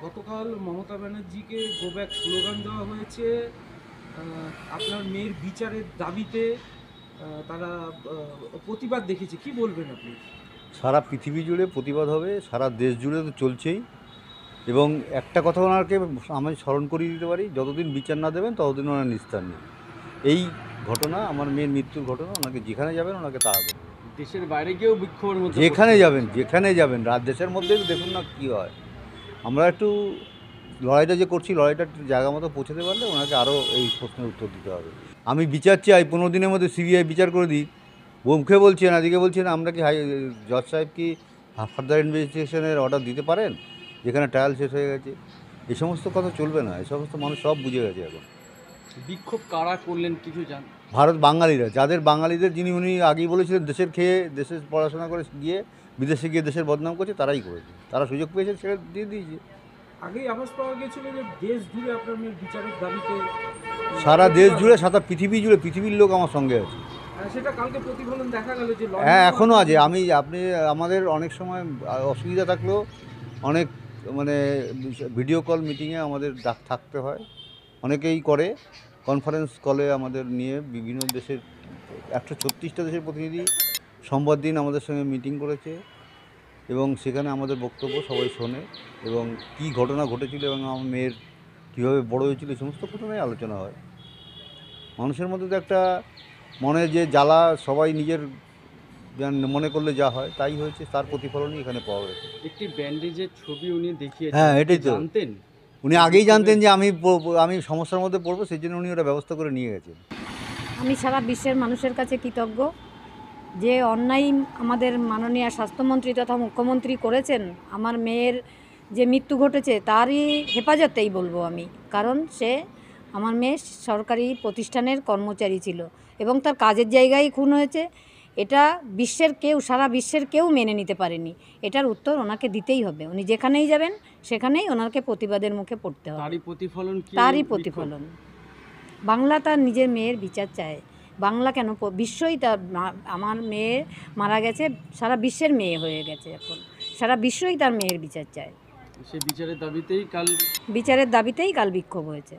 গতকাল মমতা ব্যানার্জিকে go back slogan দেওয়া হয়েছে। আপনার মেয়ের বিচারের দাবিতে তারা প্রতিবাদ দেখেছে, কি বলবেন আপনি? সারা পৃথিবী জুড়ে প্রতিবাদ হবে, সারা দেশ জুড়ে তো চলছেই। এবং একটা কথা ওনাকে আমি স্মরণ করিয়ে দিতে পারি, যতদিন বিচার না দেবেন ততদিন ওনার নিস্তার নেই। এই ঘটনা, আমার মেয়ের মৃত্যুর ঘটনা, ওনাকে যেখানে যাবেন ওনাকে তাড়া করবে। দেশের বাইরে গিয়েও বিক্ষোভের মধ্যে যেখানে যাবেন দেশের মধ্যেই দেখুন না কী হয়। আমরা একটু লড়াইটা যে করছি, লড়াইটা একটু জায়গা মতো পৌঁছাতে পারলে ওনাকে আরও এই প্রশ্নের উত্তর দিতে হবে। আমি বিচার চাই, 15 দিনের মধ্যে সিবিআই বিচার করে দিই। মুখে বলছেন, আজকে বলছেন আমরা কি জজ সাহেব কি ফার্দার ইনভেস্টিগেশনের অর্ডার দিতে পারেন, যেখানে ট্রায়াল শেষ হয়ে গেছে? এই সমস্ত কথা চলবে না, এই সমস্ত মানুষ সব বুঝে গেছে এখন। বিক্ষোভ কারা করলেন কিছু জান? বাঙালিরা, বাঙালিদের যিনি উনি আগেই বলেছিলেন দেশের খেয়ে দেশের পড়াশোনা করে গিয়ে বিদেশে গিয়ে দেশের বদনাম করছে, তারাই করেছে। তারা সুযোগ পেয়েছে, ছেড়ে দিয়ে দিয়েছে। আগেই আভাস পাওয়া গিয়েছিল যে দেশ জুড়ে আপনার মেয়ের বিচারের দাবিতে সারা দেশ জুড়ে, সারা পৃথিবী জুড়ে, পৃথিবীর লোক আমার সঙ্গে আছে। সেটা কালকে প্রতিফলন দেখা গেল যে হ্যাঁ, এখনও আছে। আপনি আমাদের অনেক সময় অসুবিধা থাকলেও অনেক মানে ভিডিও কল মিটিংয়ে আমাদের থাকতে হয়, অনেকেই করে। কনফারেন্স কলে আমাদের নিয়ে বিভিন্ন দেশের 136টা দেশের প্রতিনিধি সোমবার দিন আমাদের সঙ্গে মিটিং করেছে, এবং সেখানে আমাদের বক্তব্য সবাই শোনে, এবং কী ঘটনা ঘটেছিল এবং আমার মেয়ের কীভাবে বড় হয়েছিল এই সমস্ত ঘটনায় আলোচনা হয়। মানুষের মধ্যে তো একটা মনে যে জ্বালা, সবাই নিজের মনে করলে যা হয় তাই হয়েছে, তার প্রতিফলনই এখানে পাওয়া গেছে। একটি ব্যান্ডেজের ছবি উনি দেখিয়েছেন। হ্যাঁ, এটাই তো জানতেন, উনি আগেই জানতেন যে আমি সমস্যার মধ্যে পড়বো, সেই জন্য উনি ওটা ব্যবস্থা করে নিয়ে গেছেন। আমি সারা বিশ্বের মানুষের কাছে কৃতজ্ঞ যে অন্যায় আমাদের মাননীয় স্বাস্থ্যমন্ত্রী তথা মুখ্যমন্ত্রী করেছেন। আমার মেয়ের যে মৃত্যু ঘটেছে তারই হেফাজতেই বলবো আমি, কারণ সে আমার মেয়ে সরকারি প্রতিষ্ঠানের কর্মচারী ছিল এবং তার কাজের জায়গায় খুন হয়েছে। এটা সারা বিশ্বের কেউ মেনে নিতে পারেনি। এটার উত্তর ওনাকে দিতেই হবে। উনি যেখানেই যাবেন সেখানেই ওনাকে প্রতিবাদের মুখে পড়তে হবে। তারই প্রতিফলন। বাংলা তার নিজের মেয়ের বিচার চায়। বাংলা কেন, বিশ্বই তার, আমার মেয়ে মারা গেছে, সারা বিশ্বের মেয়ে হয়ে গেছে এখন, সারা বিশ্বই তার মেয়ের বিচার চায়। সেই বিচারের দাবিতেই কাল বিক্ষোভ হয়েছে।